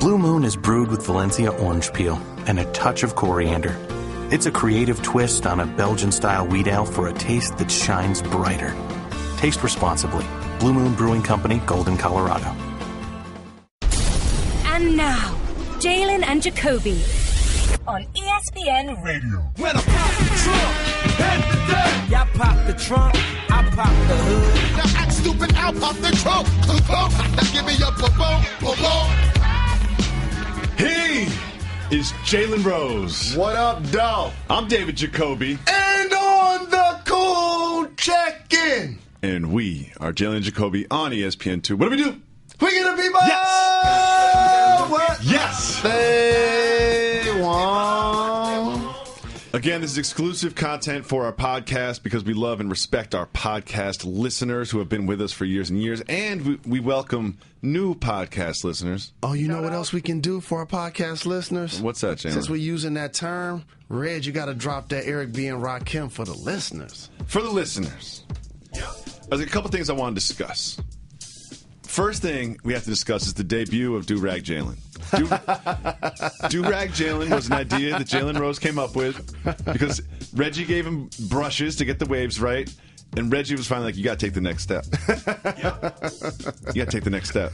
Blue Moon is brewed with Valencia orange peel and a touch of coriander. It's a creative twist on a Belgian-style wheat ale for a taste that shines brighter. Taste responsibly. Blue Moon Brewing Company, Golden, Colorado. And now, Jalen and Jacoby on ESPN Radio. When I pop the trunk, head to death. Y'all pop the trunk, I pop the hood. Now act stupid, I'll pop the trunk. Now give me your boom. He is Jalen Rose. What up, dog? I'm David Jacoby. And on the cool check-in. And we are Jalen Jacoby on ESPN2. What do we do? We gonna be by what Yes! they want. Again, this is exclusive content for our podcast because we love and respect our podcast listeners who have been with us for years and years. And we welcome new podcast listeners. Oh, you know what else we can do for our podcast listeners? What's that, Jalen? Since we're using that term, Reg, you got to drop that Eric B. and Rakim for the listeners. For the listeners, there's a couple things I want to discuss. First thing we have to discuss is the debut of Do-Rag Jalen. Do-Rag Jalen was an idea that Jalen Rose came up with because Reggie gave him brushes to get the waves right, and Reggie was finally like, you got to take the next step. You got to take the next step.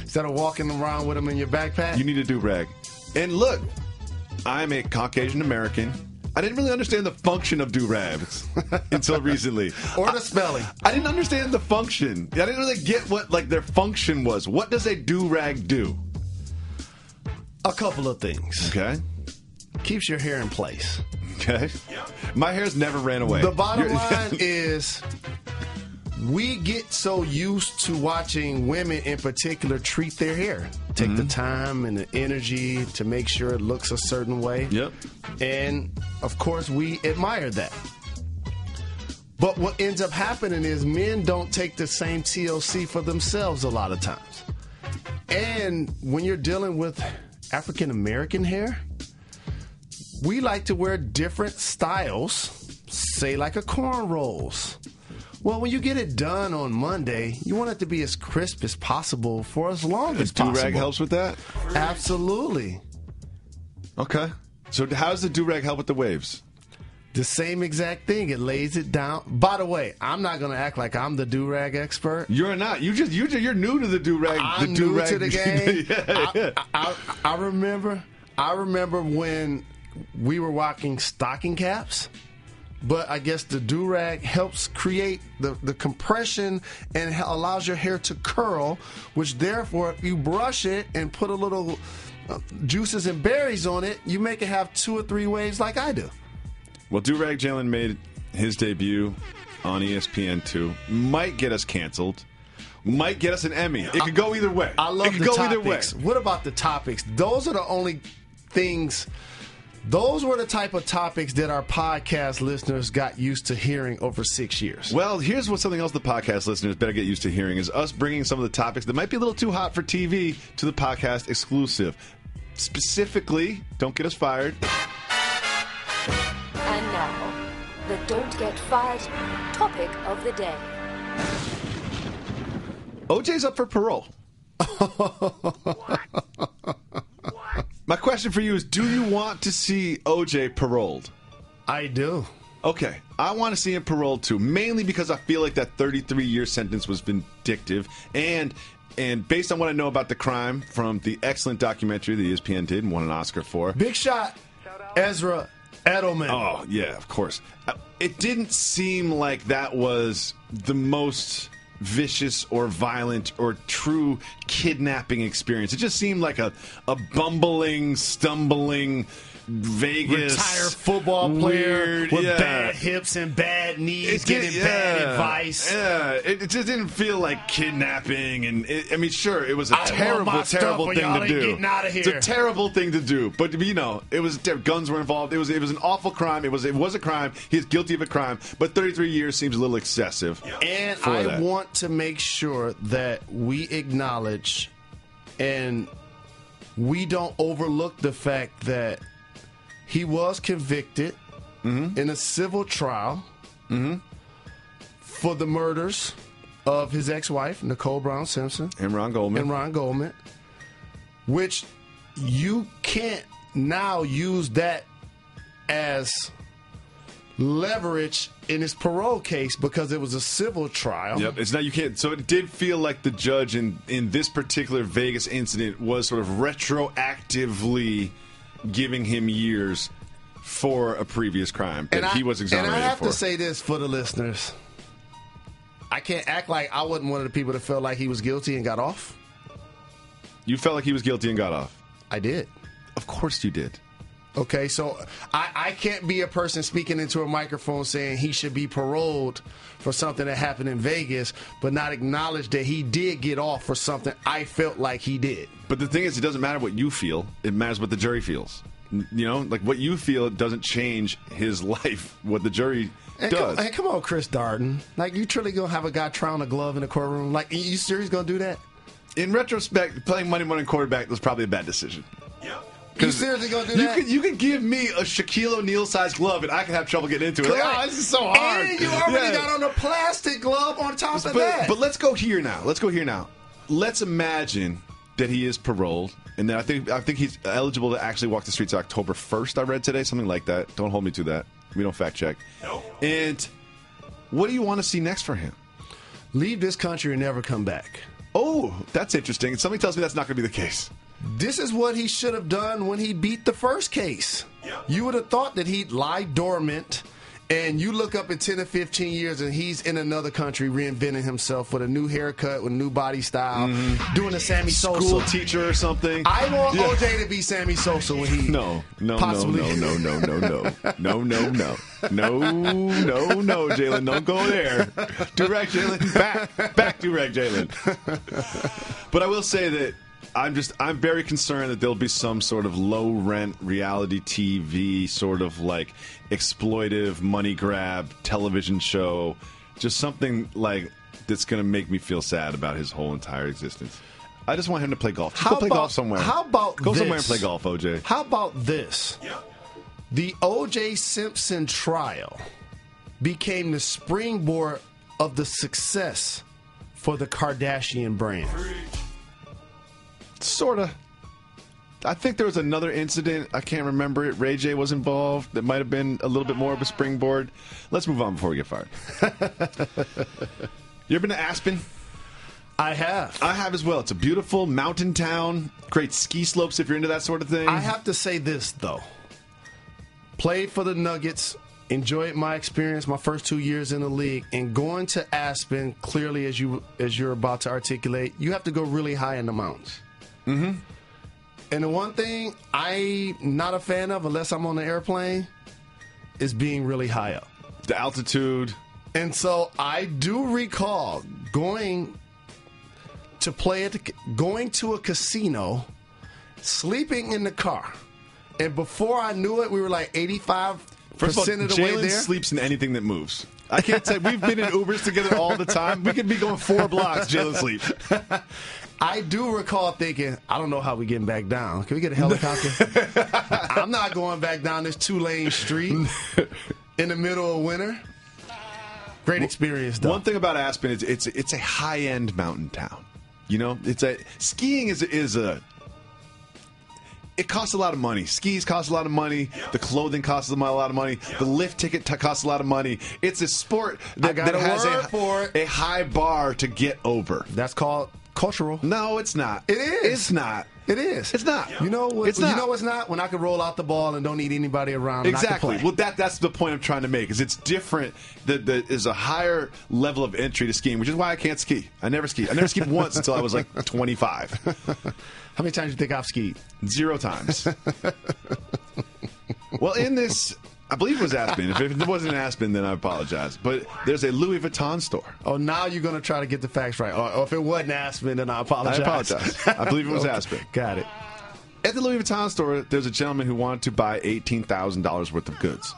Instead of walking around with them in your backpack? You need a do-rag. And look, I'm a Caucasian American. I didn't really understand the function of do-rags until recently. Or the spelling. I didn't understand the function. I didn't really get what their function was. What does a do-rag do? A couple of things. Okay. Keeps your hair in place. Okay. My hair's never ran away. The bottom line is we get so used to watching women in particular treat their hair. Take the time and the energy to make sure it looks a certain way. Yep. And, of course, we admire that. But what ends up happening is men don't take the same TLC for themselves a lot of times. And when you're dealing with African American hair, we like to wear different styles, say like a cornrows. Well, when you get it done on Monday, you want it to be as crisp as possible for as long as possible. Do-rag helps with that? Absolutely. Okay. So how does the do-rag help with the waves? The same exact thing. It lays it down. By the way, I'm not going to act like I'm the do-rag expert. You're not. You're new to the do-rag. I'm the new do-rag. to the game. Yeah. I remember when we were rocking stocking caps. But I guess the do-rag helps create the compression and allows your hair to curl, which therefore, if you brush it and put a little juices and berries on it, you make it have 2 or 3 waves like I do. Well, Do-Rag Jalen made his debut on ESPN2. Might get us canceled. Might get us an Emmy. It could go either way. I love it could the go topics. either way. What about the topics? Those are the only things... Those were the type of topics that our podcast listeners got used to hearing over 6 years. Well, here's something else the podcast listeners better get used to hearing is us bringing some of the topics that might be a little too hot for TV to the podcast exclusive. Specifically, don't get us fired. And now, the Don't Get Fired topic of the day. OJ's up for parole. My question for you is, do you want to see OJ paroled? I do. Okay. I want to see him paroled too, mainly because I feel like that 33-year sentence was vindictive. And based on what I know about the crime from the excellent documentary that ESPN did and won an Oscar for. Big shot, Ezra Edelman. Oh, yeah, of course. It didn't seem like that was the most vicious or violent or true kidnapping experience. It just seemed like a bumbling, stumbling Vegas retired football player weird, with bad hips and bad knees, getting bad advice. Yeah, it just didn't feel like kidnapping. And sure, it was a terrible thing to do. It's a terrible thing to do. But it was guns were involved. It was an awful crime. It was a crime. He's guilty of a crime. But 33 years seems a little excessive. And I want to make sure that we acknowledge and we don't overlook the fact that he was convicted in a civil trial for the murders of his ex-wife, Nicole Brown Simpson. And Ron Goldman. which you can't now use that as leverage in his parole case because it was a civil trial. Yep, it's not, you can't. So it did feel like the judge in this particular Vegas incident was sort of retroactively giving him years for a previous crime that he was exonerated for. And I have to say this for the listeners. I can't act like I wasn't one of the people that felt like he was guilty and got off. You felt like he was guilty and got off? I did. Of course you did. Okay, so I can't be a person speaking into a microphone saying he should be paroled for something that happened in Vegas, but not acknowledge that he did get off for something I felt like he did. But the thing is, it doesn't matter what you feel. It matters what the jury feels. You know, like what you feel doesn't change his life. What the jury does. Come on, Chris Darden. Like, you truly going to have a guy try on a glove in the courtroom? Like, you serious going to do that? In retrospect, playing money morning quarterback was probably a bad decision. Yep. You seriously gonna do that? You could give me a Shaquille O'Neal-sized glove, and I could have trouble getting into it. Like, this is so hard. And you already got on a plastic glove on top of that. But let's go here now. Let's imagine that he is paroled, and then I think he's eligible to actually walk the streets October 1st, I read today, something like that. Don't hold me to that. We don't fact check. No. And what do you want to see next for him? Leave this country and never come back. Oh, that's interesting. Something tells me that's not going to be the case. This is what he should have done when he beat the first case. Yep. You would have thought that he'd lie dormant, and you look up in 10 or 15 years and he's in another country reinventing himself with a new haircut, with a new body style, doing a Sammy Sosa. School teacher or something. I want OJ to be Sammy Sosa when he No, possibly... No, Jalen, don't go there. Direct, Jalen. Back direct, Jalen. But I will say that I'm very concerned that there'll be some sort of low-rent reality TV sort of like exploitive money grab television show, just something like that's going to make me feel sad about his whole entire existence. I just want him to play golf. Go play golf somewhere. How about Go somewhere and play golf, OJ. How about this? Yeah. The O.J. Simpson trial became the springboard of the success for the Kardashian brand. Sort of. I think there was another incident. I can't remember it. Ray J was involved. That might have been a little bit more of a springboard. Let's move on before we get fired. You ever been to Aspen? I have. I have as well. It's a beautiful mountain town. Great ski slopes if you're into that sort of thing. I have to say this, though. Played for the Nuggets. Enjoyed my experience my first 2 years in the league. And going to Aspen, clearly as you're about to articulate, you have to go really high in the mountains. Mm-hmm. And the one thing I'm not a fan of, unless I'm on the airplane, is being really high up. The altitude. And so I do recall going to a casino, sleeping in the car. And before I knew it, we were like 85% of the way there. Jalen sleeps in anything that moves. I can't say we've been in Ubers together all the time. We could be going 4 blocks. Jalen sleeps. I do recall thinking, I don't know how we're getting back down. Can we get a helicopter? I'm not going back down this 2-lane street in the middle of winter. Great experience, though. One thing about Aspen is it's a high-end mountain town. You know, skiing is it costs a lot of money. Skis cost a lot of money. The clothing costs a lot of money. The lift ticket costs a lot of money. It's a sport that has a high bar to get over. That's called cultural. No, it's not. It is. It's not. It is. It's not. You know what? It's not. You know what's not? When I can roll out the ball and don't need anybody around. Exactly. And I can play. Well, that's the point I'm trying to make. Is it's different. There's a higher level of entry to skiing, which is why I can't ski. I never skied. I never skied once until I was like 25. How many times do you think I've skied? 0 times. Well, in this, I believe it was Aspen. If it wasn't Aspen, then I apologize. But there's a Louis Vuitton store. Oh, now you're going to try to get the facts right. Or if it wasn't Aspen, then I apologize. I apologize. I believe it was Aspen. Got it. At the Louis Vuitton store, there's a gentleman who wanted to buy $18,000 worth of goods.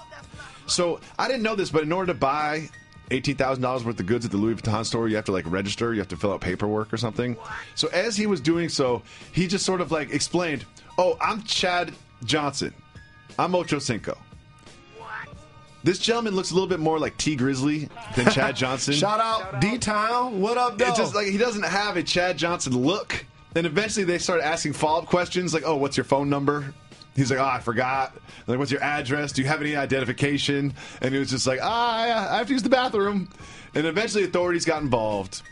So I didn't know this, but in order to buy $18,000 worth of goods at the Louis Vuitton store, you have to register, you have to fill out paperwork or something. So as he was doing so, he just sort of explained, "Oh, I'm Chad Johnson. I'm Ocho Cinco." This gentleman looks a little bit more like T Grizzly than Chad Johnson. Shout out D-Town. What up, though? It's just he doesn't have a Chad Johnson look, And eventually they started asking follow-up questions like, oh, what's your phone number? He's like, oh, I forgot. Like, what's your address? Do you have any identification? And he was just like, I have to use the bathroom. And eventually authorities got involved.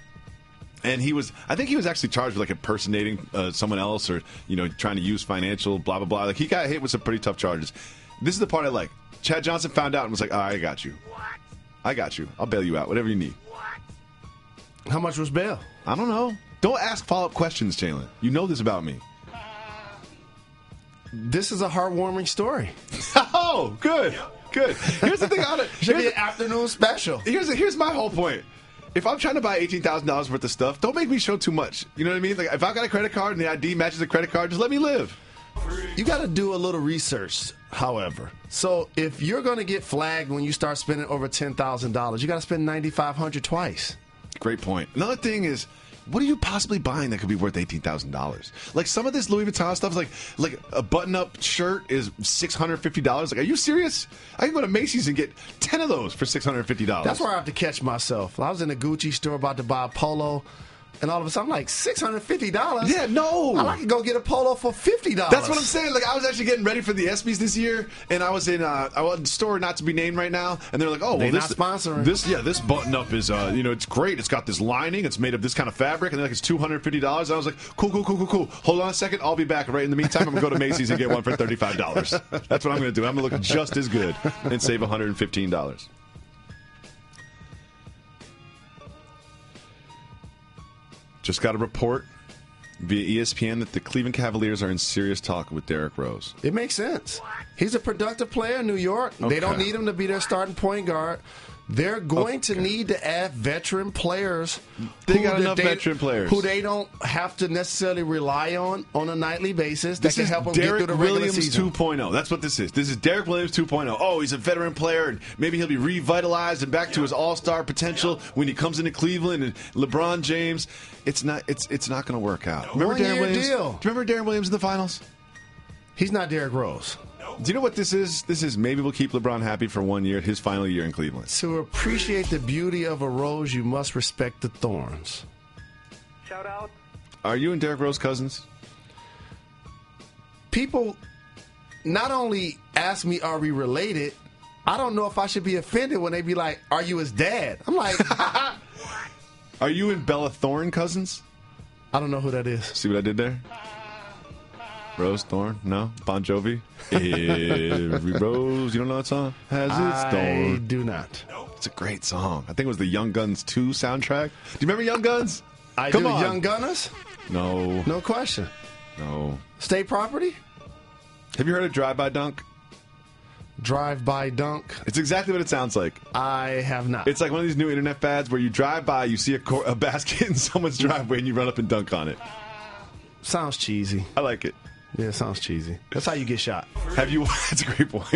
And I think he was actually charged with like impersonating someone else or, trying to use financial blah, blah, blah. Like he got hit with some pretty tough charges. This is the part I like. Chad Johnson found out and was like, I got you. What? I got you. I'll bail you out. Whatever you need. How much was bail? I don't know. Don't ask follow-up questions, Jalen. You know this about me. This is a heartwarming story. Oh, good. Good. Here's the thing. Should be an afternoon special. Here's my whole point. If I'm trying to buy $18,000 worth of stuff, don't make me show too much. You know what I mean? Like, if I've got a credit card and the ID matches the credit card, just let me live. You got to do a little research, however. So if you're going to get flagged when you start spending over $10,000, you got to spend $9,500 twice. Great point. Another thing is, what are you possibly buying that could be worth $18,000? Like some of this Louis Vuitton stuff, like a button-up shirt is $650. Like, are you serious? I can go to Macy's and get 10 of those for $650. That's where I have to catch myself. I was in a Gucci store about to buy a polo, and all of a sudden I'm like, $650? Yeah, no. I could go get a polo for $50. That's what I'm saying. Like, I was actually getting ready for the ESPYs this year, and I was in a store not to be named right now, and they're like, oh, well, they're not sponsoring. This button-up is, it's great. It's got this lining. It's made of this kind of fabric, and they're like, it's $250. I was like, cool. Hold on a second. I'll be back. Right in the meantime, I'm going to go to Macy's and get one for $35. That's what I'm going to do. I'm going to look just as good and save $115. Just got a report via ESPN that the Cleveland Cavaliers are in serious talk with Derrick Rose. It makes sense. He's a productive player in New York. Okay. They don't need him to be their starting point guard. They're going to need to add veteran players. They got enough veteran players who they don't have to necessarily rely on a nightly basis. That can help them get through the regular season. Derrick Williams 2.0. That's what this is. This is Derrick Williams 2.0. Oh, he's a veteran player, and maybe he'll be revitalized and back to his all-star potential when he comes into Cleveland and LeBron James. It's not going to work out. Remember Derrick Williams? Do you remember Derrick Williams in the finals? He's not Derrick Rose. Do you know what this is? This is maybe we'll keep LeBron happy for 1 year, his final year in Cleveland. To appreciate the beauty of a rose, you must respect the thorns. Shout out. Are you and Derrick Rose cousins? People not only ask me, are we related? I don't know if I should be offended when they be like, are you his dad? I'm like... Are you and Bella Thorne cousins? I don't know who that is. See what I did there? Rose Thorne? No? Bon Jovi? Every rose, you don't know that song? Has its thorn. I do not. It's a great song. I think it was the Young Guns 2 soundtrack. Do you remember Young Guns? Come on. Young Gunners? No. No question. No. State property? Have you heard of Drive-By Dunk? Drive-By Dunk? It's exactly what it sounds like. I have not. It's like one of these new internet fads where you drive by, you see a basket in someone's driveway, and you run up and dunk on it. Sounds cheesy. I like it. Yeah, it sounds cheesy. That's how you get shot. Have you? That's a great point.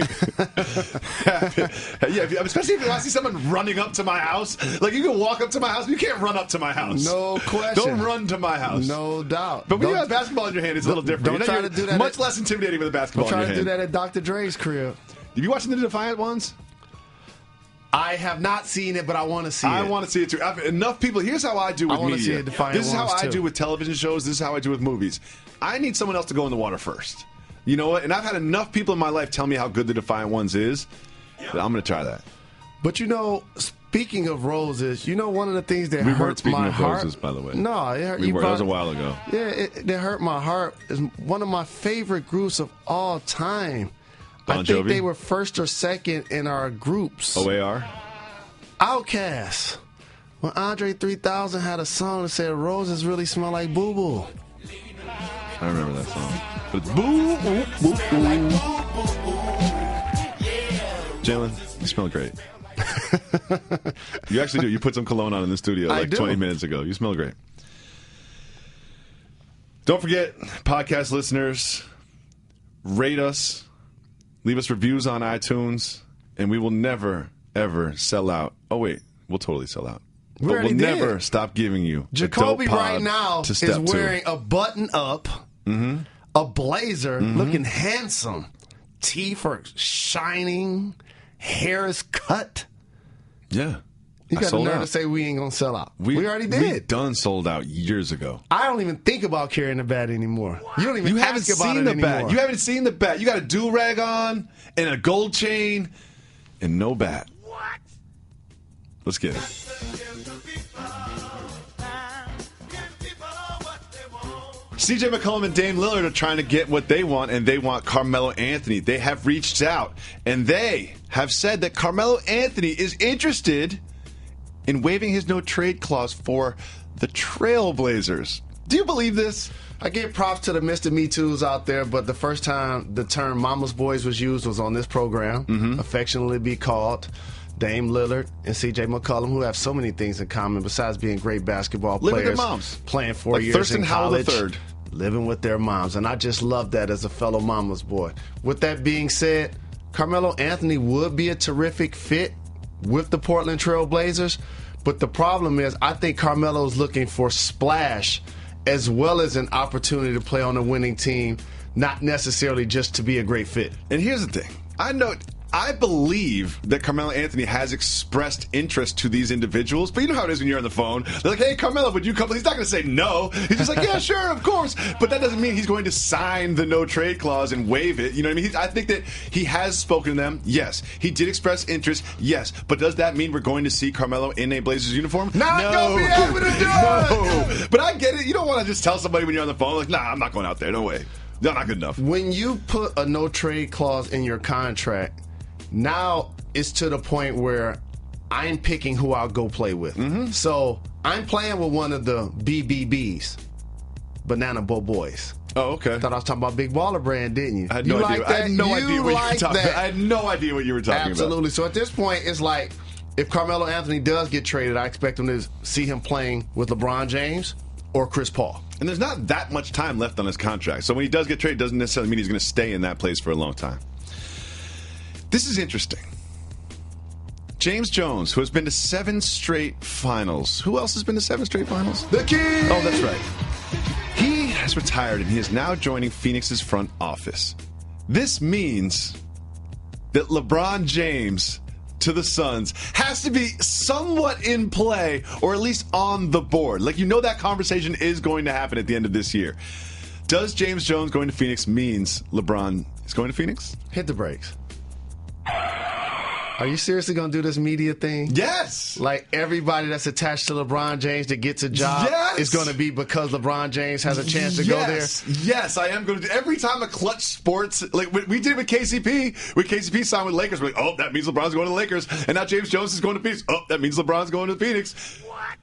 Yeah, especially if I see someone running up to my house. Like, you can walk up to my house, but you can't run up to my house. No question. Don't run to my house. No doubt. But when you have a basketball in your hand, it's a little different. Don't try to do that. Much less intimidating with a basketball in your hand. Don't try to do that at Dr. Dre's crib. Have you watched the Defiant ones? I have not seen it, but I want to see it. I want to see it too. Enough people. Here's how I do with media. This is how I do with television shows. This is how I do with movies. I need someone else to go in the water first. You know what? And I've had enough people in my life tell me how good the Defiant Ones is that I'm going to try that. But speaking of roses, one of the things that hurt my heart. We weren't speaking of roses, by the way. No, that was a while ago. Yeah, it hurt my heart. Is one of my favorite groups of all time. Bon Jovi? I think they were first or second in our groups. OAR? Outkast. When Andre 3000 had a song that said, "Roses really smell like boo-boo." I remember that song. But it's boo, boo, boo, boo. Jalen, you smell great. You actually do. You put some cologne on in the studio like 20 minutes ago. You smell great. Don't forget, podcast listeners, rate us. Leave us reviews on iTunes, and we will never, ever sell out. Oh, wait. We'll totally sell out. But we'll never stop giving you Jacoby right now is wearing a button-up, a blazer, looking handsome. Teeth are shining. Hair is cut. Yeah. You got the nerve to say we ain't going to sell out. We already did. We done sold out years ago. I don't even think about carrying the bat anymore. You don't even ask about it anymore. You haven't seen the bat. You got a do-rag on and a gold chain and no bat. What? Let's get it. CJ McCollum and Dame Lillard are trying to get what they want, and they want Carmelo Anthony. They have reached out, and they have said that Carmelo Anthony is interested in waiving his no-trade clause for the Trailblazers. Do you believe this? I give props to the Mr. Me Too's out there, but the first time the term Mama's Boys was used was on this program, affectionately be called Dame Lillard and C.J. McCollum, who have so many things in common besides being great basketball players. Living with their moms. Playing 4 years Thurston in college. Howell III. Living with their moms. And I just love that as a fellow mama's boy. With that being said, Carmelo Anthony would be a terrific fit with the Portland Trail Blazers. But the problem is, I think Carmelo's looking for splash as well as an opportunity to play on a winning team, not necessarily just to be a great fit. And here's the thing. I believe that Carmelo Anthony has expressed interest to these individuals, but you know how it is when you're on the phone. They're like, hey, Carmelo, would you come? He's not going to say no. He's just like, yeah, sure, of course. But that doesn't mean he's going to sign the no-trade clause and waive it. You know what I mean? I think that he has spoken to them, yes. He did express interest, yes. But does that mean we're going to see Carmelo in a Blazers uniform? Not going to be able to do it! No. But I get it. You don't want to just tell somebody when you're on the phone, like, nah, I'm not going out there. No way. No, not good enough. When you put a no-trade clause in your contract, now it's to the point where I'm picking who I'll go play with. So I'm playing with one of the BBBs, Banana Boat Boys. Oh, okay. Thought I was talking about Big Baller Brand, didn't you? I had no idea. Like that? I had no idea what you were talking about. I had no idea what you were talking about. Absolutely. So at this point, it's like if Carmelo Anthony does get traded, I expect him to see him playing with LeBron James or Chris Paul. And there's not that much time left on his contract. So when he does get traded, it doesn't necessarily mean he's going to stay in that place for a long time. This is interesting. James Jones, who has been to 7 straight finals. Who else has been to 7 straight finals? The King! Oh, that's right. He has retired, and he is now joining Phoenix's front office. This means that LeBron James to the Suns has to be somewhat in play, or at least on the board. Like, you know that conversation is going to happen at the end of this year. Does James Jones going to Phoenix means LeBron is going to Phoenix? Hit the brakes. Are you seriously going to do this media thing? Yes. Like everybody that's attached to LeBron James that gets a job is going to be because LeBron James has a chance to go there? Yes, I am going to. Every time a Clutch Sports, like we did with KCP signed with Lakers, we're like, oh, that means LeBron's going to the Lakers. And now James Jones is going to Phoenix. Oh, that means LeBron's going to Phoenix. What?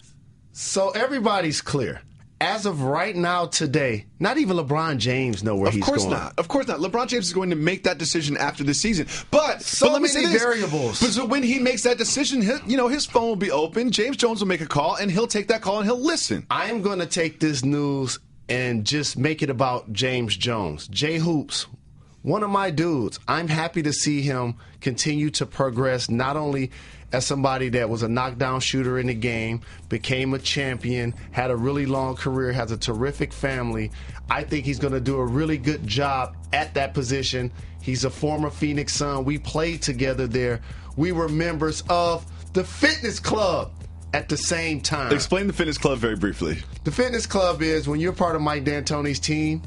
So everybody's clear. As of right now, today, not even LeBron James know where he's going. Of course not. LeBron James is going to make that decision after the season. But let me say this. Variables. But so when he makes that decision, his phone will be open. James Jones will make a call, and he'll take that call, and he'll listen. I'm going to take this news and just make it about James Jones. J Hoops, one of my dudes. I'm happy to see him continue to progress, not only as somebody that was a knockdown shooter in the game, became a champion, had a really long career, has a terrific family. I think he's going to do a really good job at that position. He's a former Phoenix Sun. We played together there. We were members of the fitness club at the same time. Explain the fitness club very briefly. The fitness club is when you're part of Mike D'Antoni's team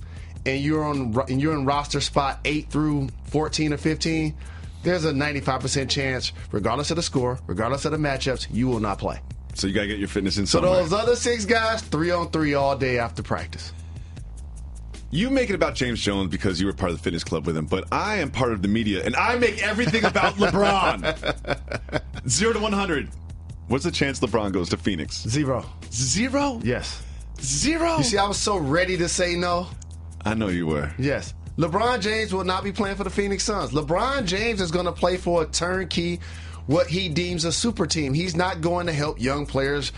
and you're in roster spot 8 through 14 or 15, there's a 95% chance, regardless of the score, regardless of the matchups, you will not play. So you got to get your fitness in somewhere. So those other 6 guys, 3-on-3 all day after practice. You make it about James Jones because you were part of the fitness club with him, but I am part of the media, and I make everything about LeBron. 0 to 100. What's the chance LeBron goes to Phoenix? 0. 0? Yes. 0? You see, I was so ready to say no. I know you were. Yes. LeBron James will not be playing for the Phoenix Suns. LeBron James is going to play for a turnkey, what he deems a super team. He's not going to help young players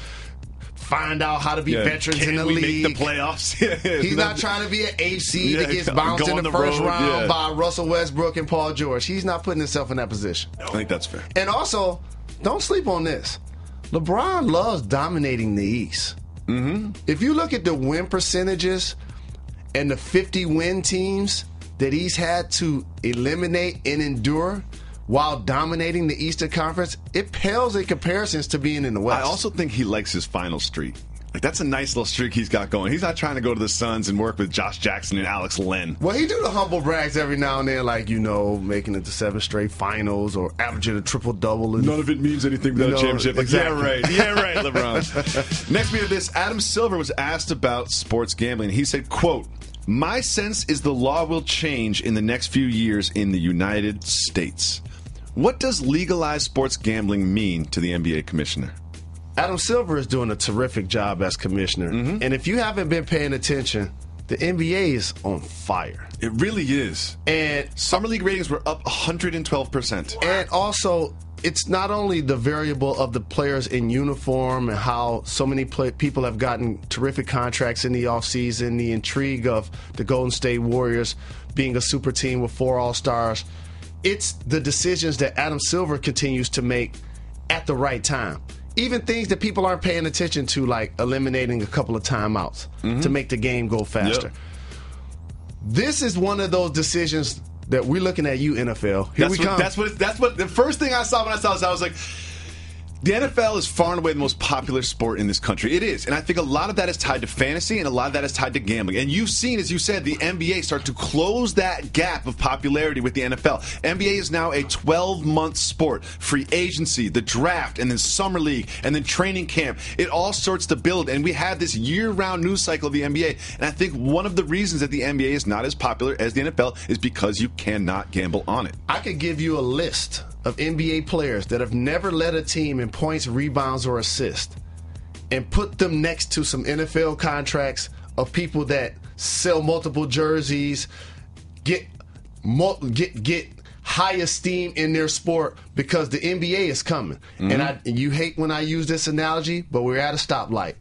find out how to be veterans in the league. Make the playoffs? He's not trying to be an AC that gets bounced in the first round by Russell Westbrook and Paul George. He's not putting himself in that position. I think that's fair. And also, don't sleep on this. LeBron loves dominating the East. If you look at the win percentages and the 50-win teams that he's had to eliminate and endure, while dominating the Eastern Conference, it pales in comparisons to being in the West. I also think he likes his final streak. Like, that's a nice little streak he's got going. He's not trying to go to the Suns and work with Josh Jackson and Alex Len. Well, he do the humble brags every now and then, like, making it to 7 straight finals or averaging a triple-double. None of it means anything without a championship. Like, exactly. Yeah, right, LeBron. Next we have this. Adam Silver was asked about sports gambling. He said, quote, "My sense is the law will change in the next few years in the United States." What does legalized sports gambling mean to the NBA commissioner? Adam Silver is doing a terrific job as commissioner. Mm-hmm. And if you haven't been paying attention, the NBA is on fire. It really is. And Summer League ratings were up 112%. And also, it's not only the variable of the players in uniform and how so many people have gotten terrific contracts in the offseason, the intrigue of the Golden State Warriors being a super team with 4 All-Stars. It's the decisions that Adam Silver continues to make at the right time. Even things that people aren't paying attention to, like eliminating a couple of timeouts to make the game go faster. Yep. This is one of those decisions that we're looking at you, NFL. Here we come. That's what the first thing I saw when I saw this, I was like, the NFL is far and away the most popular sport in this country. It is. And I think a lot of that is tied to fantasy and a lot of that is tied to gambling. And you've seen, as you said, the NBA start to close that gap of popularity with the NFL. NBA is now a 12-month sport. Free agency, the draft, and then summer league, and then training camp. It all starts to build. And we have this year-round news cycle of the NBA. And I think one of the reasons that the NBA is not as popular as the NFL is because you cannot gamble on it. I could give you a list of NBA players that have never led a team in points, rebounds, or assists, and put them next to some NFL contracts of people that sell multiple jerseys, get high esteem in their sport because the NBA is coming. Mm-hmm. And you hate when I use this analogy, but we're at a stoplight.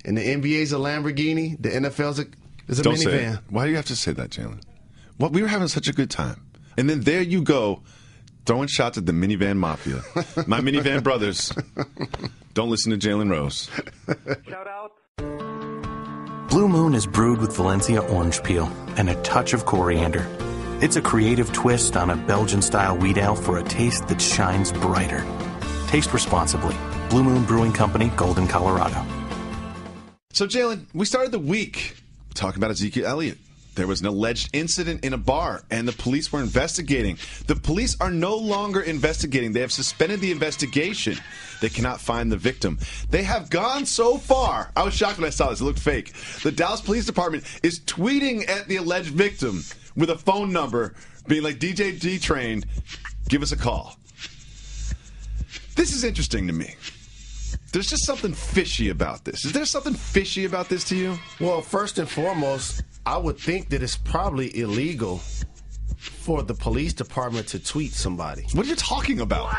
And the NBA's a Lamborghini, the NFL's is a Don't minivan. Say it. Why do you have to say that, Jalen? Well, we were having such a good time. And then there you go, throwing shots at the minivan mafia. My minivan brothers. Don't listen to Jalen Rose. Shout out. Blue Moon is brewed with Valencia orange peel and a touch of coriander. It's a creative twist on a Belgian-style wheat ale for a taste that shines brighter. Taste responsibly. Blue Moon Brewing Company, Golden, Colorado. So, Jalen, we started the week talking about Ezekiel Elliott. There was an alleged incident in a bar, and the police were investigating. The police are no longer investigating. They have suspended the investigation. They cannot find the victim. They have gone so far. I was shocked when I saw this. It looked fake. The Dallas Police Department is tweeting at the alleged victim with a phone number, being like, DJ D-Train, give us a call. This is interesting to me. There's just something fishy about this. Is there something fishy about this to you? Well, first and foremost, I would think that it's probably illegal for the police department to tweet somebody. What are you talking about?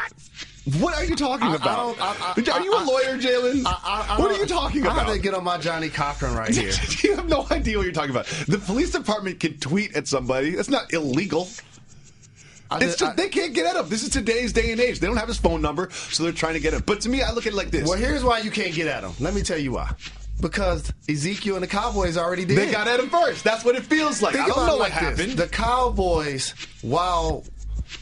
What are you talking about? Are you a lawyer, Jalen? What are you talking about? I have to get on my Johnny Cochran right here. You have no idea what you're talking about. The police department can tweet at somebody. That's not illegal. They can't get at him. This is today's day and age. They don't have his phone number, so they're trying to get him. But to me, I look at it like this. Well, here's why you can't get at him. Let me tell you why. Because Ezekiel and the Cowboys already did. They got at him first. That's what it feels like. I don't know what happened. The Cowboys, while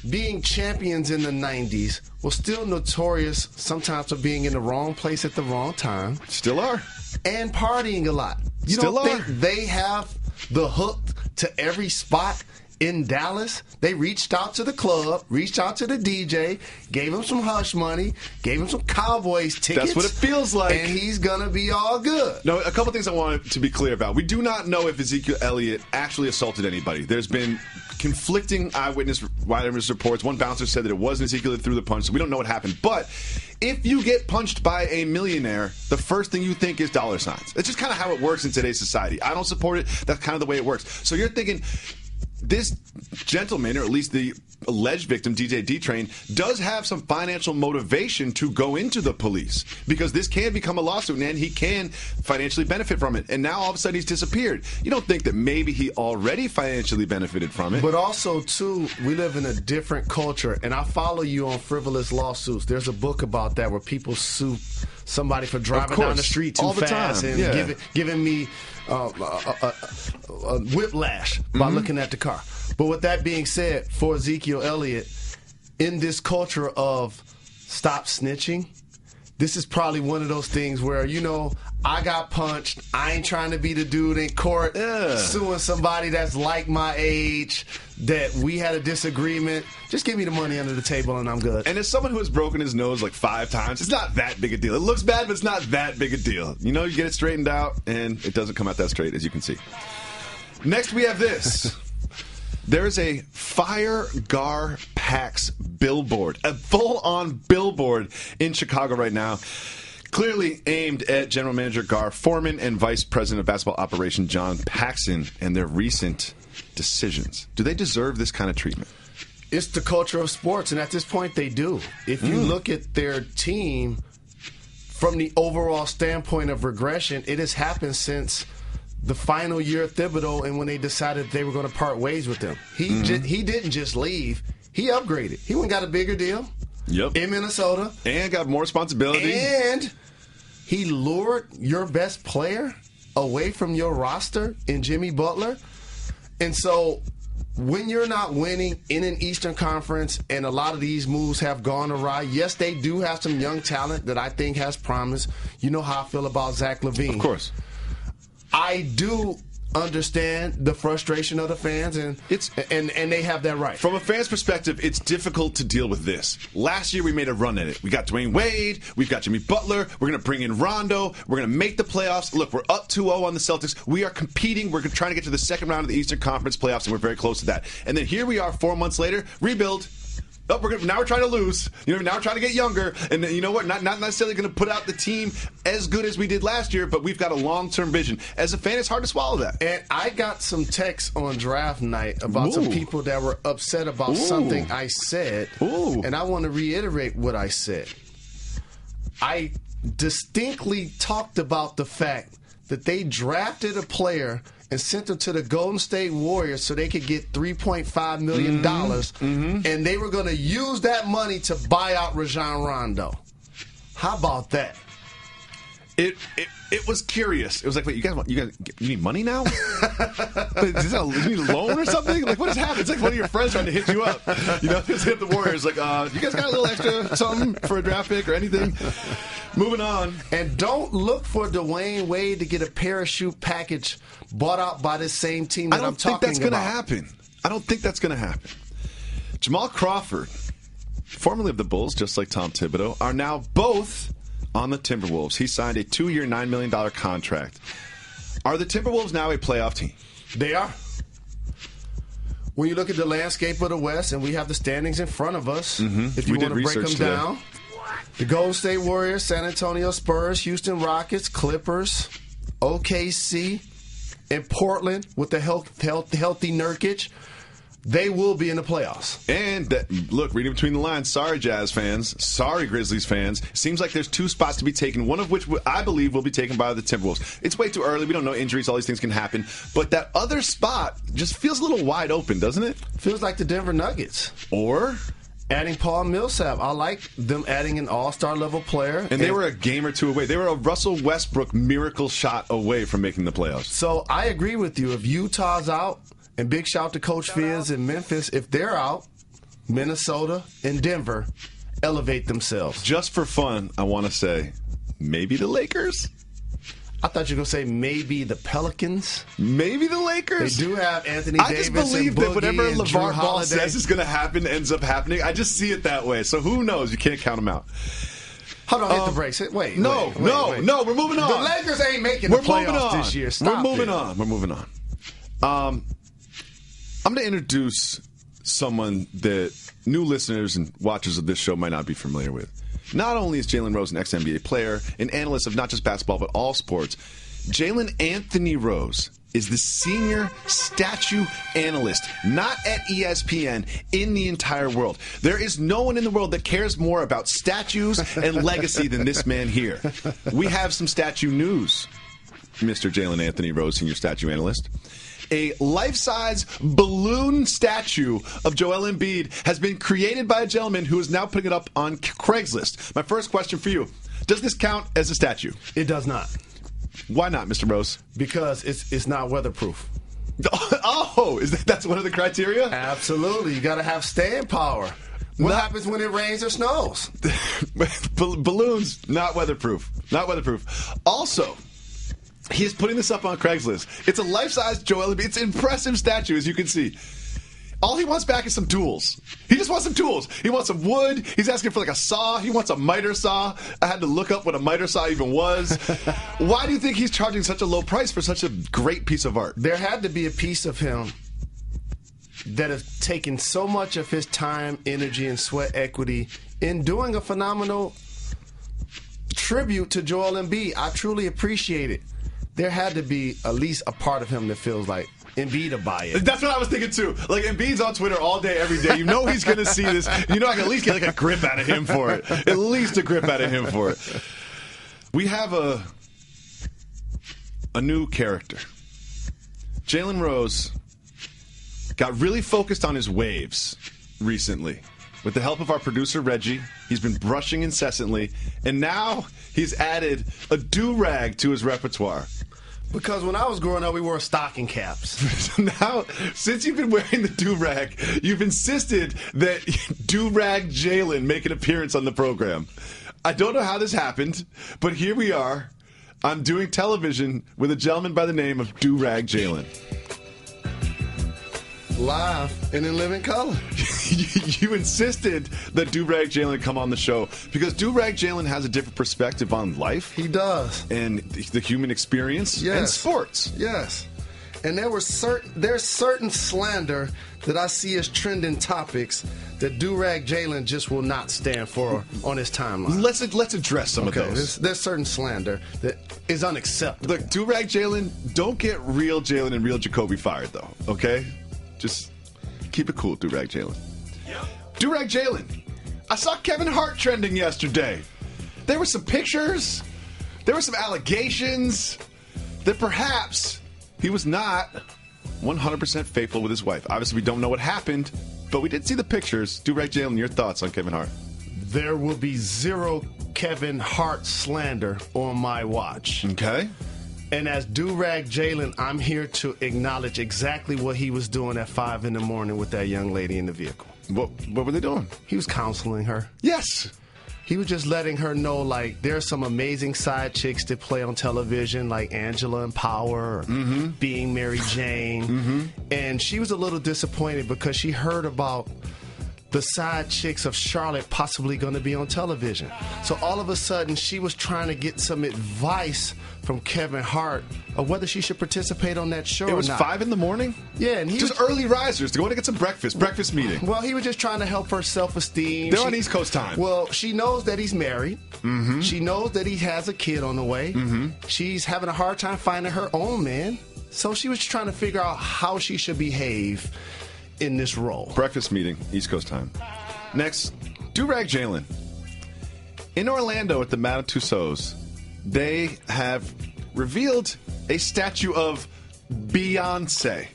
being champions in the 90s, were still notorious sometimes for being in the wrong place at the wrong time. Still are. And partying a lot. You don't think they have the hook to every spot in Dallas? They reached out to the club, reached out to the DJ, gave him some hush money, gave him some Cowboys tickets. That's what it feels like. And he's going to be all good. No, a couple things I wanted to be clear about. We do not know if Ezekiel Elliott actually assaulted anybody. There's been conflicting eyewitness reports. One bouncer said that it wasn't Ezekiel that threw the punch, so we don't know what happened. But if you get punched by a millionaire, the first thing you think is dollar signs. It's just kind of how it works in today's society. I don't support it. That's kind of the way it works. So you're thinking, this gentleman, or at least the alleged victim, DJ D-Train, does have some financial motivation to go into the police because this can become a lawsuit and he can financially benefit from it. And now all of a sudden he's disappeared. You don't think that maybe he already financially benefited from it? But also, too, we live in a different culture, and I follow you on frivolous lawsuits. There's a book about that where people sue somebody for driving down the street too fast and giving me a whiplash by looking at the car. But with that being said, for Ezekiel Elliott, in this culture of stop snitching, this is probably one of those things where, I got punched. I ain't trying to be the dude in court suing somebody that's like my age, that we had a disagreement. Just give me the money under the table and I'm good. And as someone who has broken his nose like 5 times, it's not that big a deal. It looks bad, but it's not that big a deal. You get it straightened out, and it doesn't come out that straight, as you can see. Next, we have this. There is a Fire Gar Pax billboard, a full-on billboard in Chicago right now, clearly aimed at General Manager Gar Forman and Vice President of Basketball Operations John Paxson and their recent decisions. Do they deserve this kind of treatment? It's the culture of sports, and at this point they do. If you look at their team from the overall standpoint of regression, it has happened since the final year of Thibodeau and when they decided they were going to part ways with him. He didn't just leave. He upgraded. He went and got a bigger deal in Minnesota. And got more responsibility. And he lured your best player away from your roster in Jimmy Butler. And so when you're not winning in an Eastern Conference and a lot of these moves have gone awry, yes, they do have some young talent that I think has promise. You know how I feel about Zach LaVine. Of course. I do understand the frustration of the fans, and they have that right. From a fan's perspective, it's difficult to deal with this. Last year, we made a run at it. We got Dwayne Wade. We've got Jimmy Butler. We're going to bring in Rondo. We're going to make the playoffs. Look, we're up 2-0 on the Celtics. We are competing. We're trying to get to the second round of the Eastern Conference playoffs, and we're very close to that. And then here we are 4 months later, rebuild. Oh, now we're trying to lose. Now we're trying to get younger. And you know what? Not necessarily going to put out the team as good as we did last year, but we've got a long-term vision. As a fan, it's hard to swallow that. And I got some texts on draft night about some people that were upset about something I said. And I want to reiterate what I said. I distinctly talked about the fact that they drafted a player and sent him to the Golden State Warriors so they could get $3.5 million, and they were going to use that money to buy out Rajon Rondo. How about that? It was curious. It was like, wait, you need money now? Is that you need a loan or something? Like, what has happened? It's like one of your friends trying to hit you up. Just hit the Warriors. Like, you guys got a little extra something for a draft pick or anything? Moving on. And don't look for Dwayne Wade to get a parachute package bought out by this same team that I'm talking about. I don't think that's going to happen. Jamal Crawford, formerly of the Bulls, just like Tom Thibodeau, are now both on the Timberwolves. He signed a 2-year, $9 million contract. Are the Timberwolves now a playoff team? They are. When you look at the landscape of the West, and we have the standings in front of us, if you want to break them down, the Golden State Warriors, San Antonio Spurs, Houston Rockets, Clippers, OKC, and Portland with the healthy Nurkic, they will be in the playoffs. And look, reading between the lines, sorry Jazz fans, sorry Grizzlies fans, seems like there's 2 spots to be taken, one of which I believe will be taken by the Timberwolves. It's way too early. We don't know injuries. All these things can happen. But that other spot just feels a little wide open, doesn't it? Feels like the Denver Nuggets. Or adding Paul Millsap. I like them adding an all-star level player. And they were a game or two away. They were a Russell Westbrook miracle shot away from making the playoffs. So I agree with you. If Utah's out, and big shout to Coach Fizz in Memphis, if they're out, Minnesota and Denver elevate themselves. Just for fun, I want to say, maybe the Lakers? I thought you were going to say maybe the Pelicans. Maybe the Lakers? They do have Anthony Davis and Boogie. I just believe that whatever LeVar Ball says is going to happen ends up happening. I just see it that way. So who knows? You can't count them out. Hold on, hit the brakes. Wait, no, we're moving on. The Lakers ain't making the playoffs this year. We're moving on. I'm going to introduce someone that new listeners and watchers of this show might not be familiar with. Not only is Jalen Rose an ex-NBA player, an analyst of not just basketball but all sports, Jalen Anthony Rose is the senior statue analyst, not at ESPN, in the entire world. There is no one in the world that cares more about statues and legacy than this man here. We have some statue news, Mr. Jalen Anthony Rose, senior statue analyst. A life-size balloon statue of Joel Embiid has been created by a gentleman who is now putting it up on Craigslist. My first question for you, does this count as a statue? It does not. Why not, Mr. Rose? Because it's not weatherproof. Oh, that's one of the criteria? Absolutely. You got to have staying power. What happens when it rains or snows? Balloons, not weatherproof. Not weatherproof. Also, he's putting this up on Craigslist. It's a life-size Joel Embiid. It's an impressive statue, as you can see. All he wants back is some tools. He just wants some tools. He wants some wood. He's asking for like a saw. He wants a miter saw. I had to look up what a miter saw even was. Why do you think he's charging such a low price for such a great piece of art? There had to be a piece of him that have taken so much of his time, energy, and sweat equity in doing a phenomenal tribute to Joel Embiid. I truly appreciate it. There had to be at least a part of him that feels like Embiid to buy it. That's what I was thinking too. Like, Embiid's on Twitter all day, every day. You know he's going to see this. You know I can at least get like a grip out of him for it. At least a grip out of him for it. We have a new character. Jalen Rose got really focused on his waves recently. With the help of our producer, Reggie, he's been brushing incessantly, and now he's added a do-rag to his repertoire. Because when I was growing up, we wore stocking caps. Now, since you've been wearing the do-rag, you've insisted that do-rag Jalen make an appearance on the program. I don't know how this happened, but here we are. I'm doing television with a gentleman by the name of do-rag Jalen. Live and in living color. You insisted that do-rag Jalen come on the show because do-rag Jalen has a different perspective on life. He does. And the human experience and sports. Yes. And there's certain slander that I see as trending topics that do-rag Jalen just will not stand for on his timeline. Let's address some of those. There's certain slander that is unacceptable. Look, do-rag Jalen, don't get real Jalen and real Jacoby fired, though, okay? Just keep it cool, do-rag Jalen. Yep. Do-rag Jalen. I saw Kevin Hart trending yesterday. There were some pictures. There were some allegations that perhaps he was not 100% faithful with his wife. Obviously, we don't know what happened, but we did see the pictures. Do-rag Jalen, your thoughts on Kevin Hart? There will be zero Kevin Hart slander on my watch. Okay. And as do-rag Jalen, I'm here to acknowledge exactly what he was doing at 5 in the morning with that young lady in the vehicle. What were they doing? He was counseling her. Yes. He was just letting her know, like, there's some amazing side chicks that play on television, like Angela and Power, or Being Mary Jane. And she was a little disappointed because she heard about the side chicks of Charlotte possibly going to be on television. So all of a sudden, she was trying to get some advice from Kevin Hart of whether she should participate on that show or not. It was 5 in the morning? Yeah. And he just early risers to go to get some breakfast meeting. Well, he was just trying to help her self-esteem. They're on East Coast time. Well, she knows that he's married. She knows that he has a kid on the way. She's having a hard time finding her own man. So she was trying to figure out how she should behave in this role. Breakfast meeting, East Coast time. Next, do-rag Jalen. In Orlando at the Madame Tussauds, they have revealed a statue of Beyonce.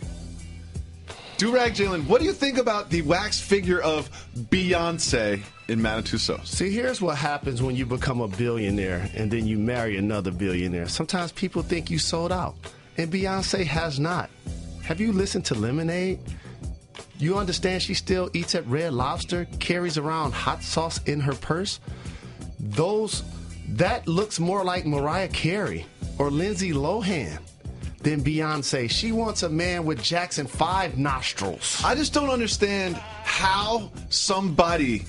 Do-rag Jalen, what do you think about the wax figure of Beyonce in Madame Tussauds? See, here's what happens when you become a billionaire and then you marry another billionaire. Sometimes people think you sold out, and Beyonce has not. Have you listened to Lemonade? You understand she still eats at Red Lobster, carries around hot sauce in her purse? That looks more like Mariah Carey or Lindsay Lohan than Beyonce. She wants a man with Jackson 5 nostrils. I just don't understand how somebody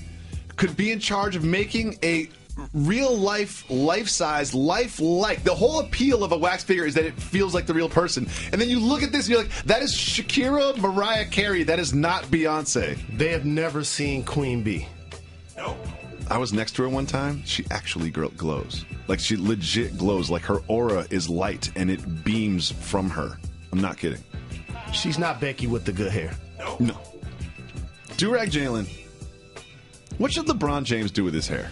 could be in charge of making a real life-size, lifelike. The whole appeal of a wax figure is that it feels like the real person. And then you look at this and you're like, that is Shakira, Mariah Carey. That is not Beyonce. They have never seen Queen Bee. Nope. I was next to her one time. She actually glows. Like, she legit glows. Like, her aura is light and it beams from her. I'm not kidding. She's not Becky with the good hair. No. Do-rag Jalen. What should LeBron James do with his hair?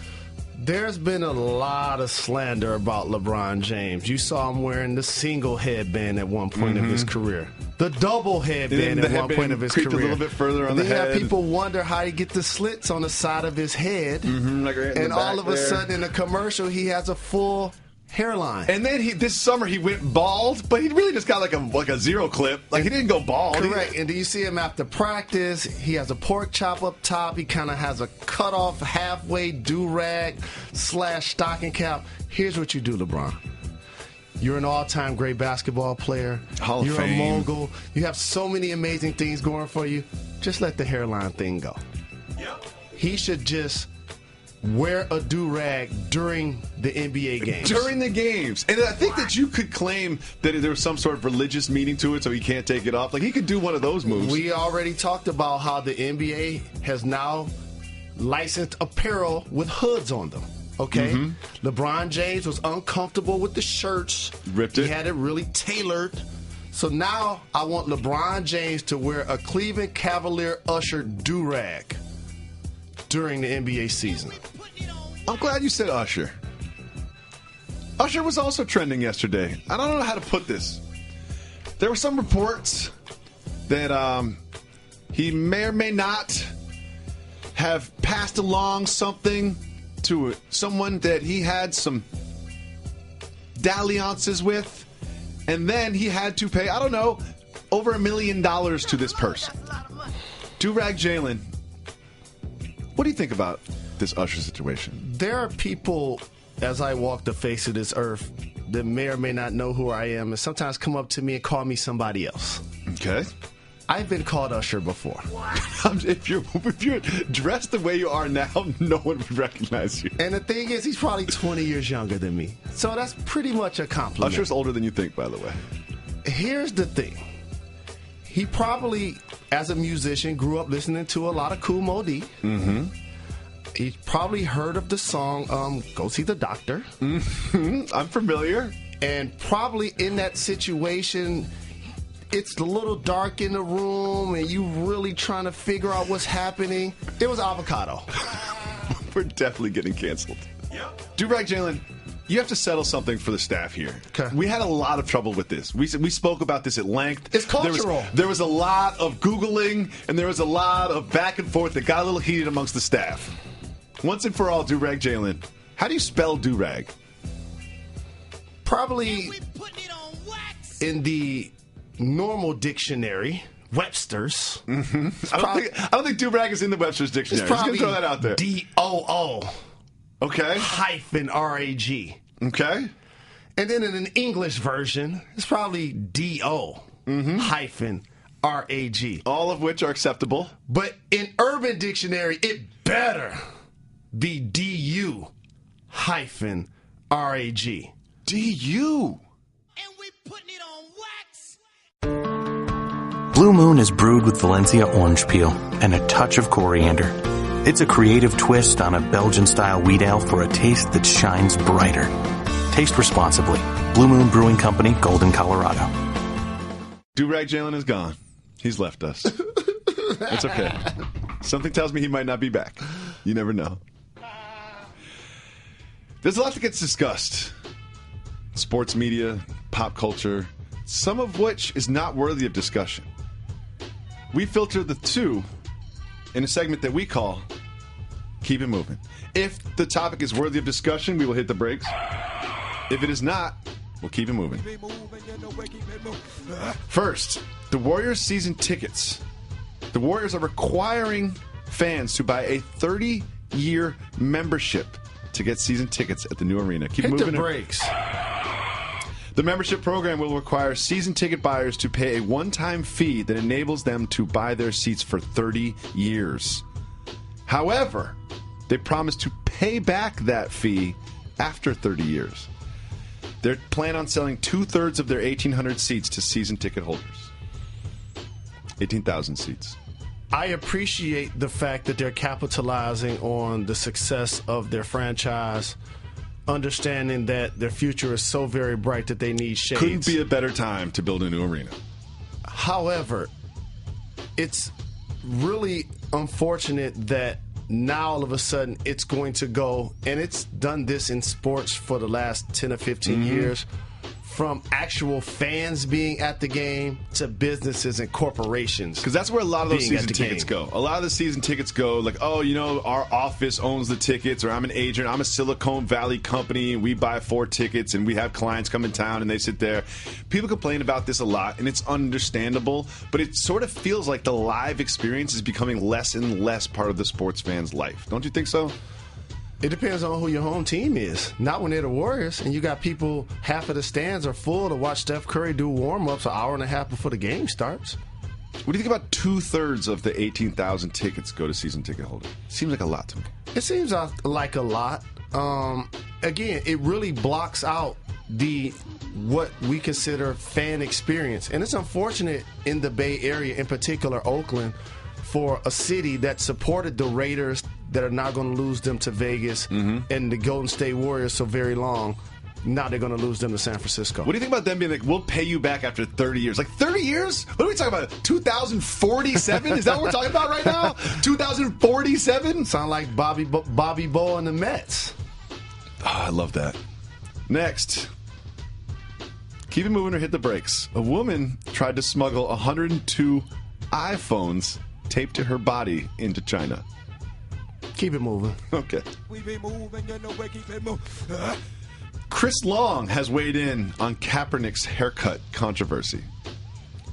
There's been a lot of slander about LeBron James. You saw him wearing the single headband at one point of his career. The double headband at one point of his career. A little bit further on the head. People wonder how he get the slits on the side of his head. Like right in and the all back of a there. sudden in a commercial, he has a full hairline. And then this summer he went bald, but he really just got like a zero clip. Like he didn't go bald. Correct. And do you see him after practice? He has a pork chop up top. He kind of has a cut off halfway do-rag / stocking cap. Here's what you do, LeBron. You're an all-time great basketball player. Hall of You're Fame. a mogul. You have so many amazing things going for you. Just let the hairline thing go. Yep. He should just wear a do-rag during the NBA games. During the games. And I think that you could claim that there was some sort of religious meaning to it so he can't take it off. Like, he could do one of those moves. We already talked about how the NBA has now licensed apparel with hoods on them. Okay? Mm-hmm. LeBron James was uncomfortable with the shirts. Ripped it. He had it really tailored. So now I want LeBron James to wear a Cleveland Cavalier Usher do-rag during the NBA season. I'm glad you said Usher. Usher was also trending yesterday. I don't know how to put this. There were some reports that he may or may not have passed along something to someone that he had some dalliances with, and then he had to pay, I don't know, over $1 million to this person. Do-Rag Jalen, what do you think about this Usher situation? There are people, as I walk the face of this earth, that may or may not know who I am and sometimes come up to me and call me somebody else. Okay. I've been called Usher before. If you're dressed the way you are now, no one would recognize you. And the thing is, he's probably 20 years younger than me. So that's pretty much a compliment. Usher's older than you think, by the way. Here's the thing. He probably, as a musician, grew up listening to a lot of Kool Moe Dee. Mm-hmm. He's probably heard of the song Go See the Doctor. Mm-hmm. I'm familiar. And probably in that situation, it's a little dark in the room and you really trying to figure out what's happening. It was Avocado. We're definitely getting canceled. Yep. Do-Rag Jalen, you have to settle something for the staff here. Okay. We had a lot of trouble with this. We spoke about this at length. It's cultural. There was a lot of Googling, and there was a lot of back and forth that got a little heated amongst the staff. Once and for all, Do-Rag Jalen, how do you spell do-rag? Probably in the normal dictionary, Webster's. Mm-hmm. I don't think do-rag is in the Webster's dictionary. It's probably just gonna throw that out there. D-O-O. Okay. Hyphen R-A-G. Okay. And then in an English version, it's probably D-O hyphen R-A-G. All of which are acceptable. But in Urban Dictionary, it better be D-U hyphen R-A-G. D-U. And we putting it on wax. Blue Moon is brewed with Valencia orange peel and a touch of coriander. It's a creative twist on a Belgian-style wheat ale for a taste that shines brighter. Taste responsibly. Blue Moon Brewing Company, Golden, Colorado. Do-Rag Jalen is gone. He's left us. It's okay. Something tells me he might not be back. You never know. There's a lot that gets discussed. Sports media, pop culture, some of which is not worthy of discussion. We filter the two in a segment that we call Keep It Moving. If the topic is worthy of discussion, we will hit the brakes. If it is not, we'll keep it moving. First, the Warriors season tickets. The Warriors are requiring fans to buy a 30-year membership to get season tickets at the new arena. Keep Hit moving. the brakes. The membership program will require season ticket buyers to pay a one-time fee that enables them to buy their seats for 30 years. However, they promise to pay back that fee after 30 years. They plan on selling 2/3 of their 1,800 seats to season ticket holders. 18,000 seats. I appreciate the fact that they're capitalizing on the success of their franchise, understanding that their future is so very bright that they need shades. Couldn't be a better time to build a new arena. However, it's really unfortunate that now all of a sudden it's going to go, and it's done this in sports for the last 10 or 15 years, from actual fans being at the game to businesses and corporations. Because that's where a lot of those season tickets go. A lot of the season tickets go like, oh, you know, our office owns the tickets, or I'm an agent, I'm a Silicon Valley company, and we buy 4 tickets, and we have clients come in town, and they sit there. People complain about this a lot, and it's understandable, but it sort of feels like the live experience is becoming less and less part of the sports fan's life. Don't you think so? It depends on who your home team is. Not when they're the Warriors, and you got people, half of the stands are full to watch Steph Curry do warm-ups an hour and a half before the game starts. What do you think about 2/3 of the 18,000 tickets go to season ticket holders? Seems like a lot to me. It seems like a lot. Again, it really blocks out what we consider fan experience. And it's unfortunate in the Bay Area, in particular Oakland, for a city that supported the Raiders that are not going to lose them to Vegas and the Golden State Warriors so very long. Now they're going to lose them to San Francisco. What do you think about them being like, we'll pay you back after 30 years? Like, 30 years? What are we talking about? 2047? Is that what we're talking about right now? 2047? Sound like Bobby Bo and the Mets. Oh, I love that. Next. Keep it moving or hit the brakes. A woman tried to smuggle 102 iPhones taped to her body into China. Keep it moving. Okay. Chris Long has weighed in on Kaepernick's haircut controversy.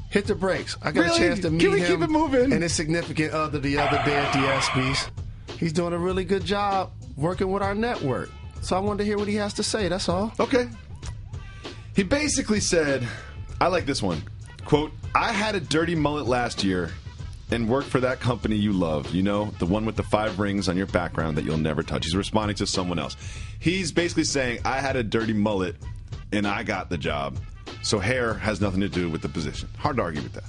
Hit the brakes. I got a chance to meet him keep it moving? and his significant other the other day at the ESPYs. He's doing a really good job working with our network. So I wanted to hear what he has to say, that's all. Okay. He basically said, I like this one, quote, I had a dirty mullet last year and worked for that company you love, you know, the one with the 5 rings on your background that you'll never touch. He's responding to someone else. He's basically saying, I had a dirty mullet and I got the job, so hair has nothing to do with the position. Hard to argue with that.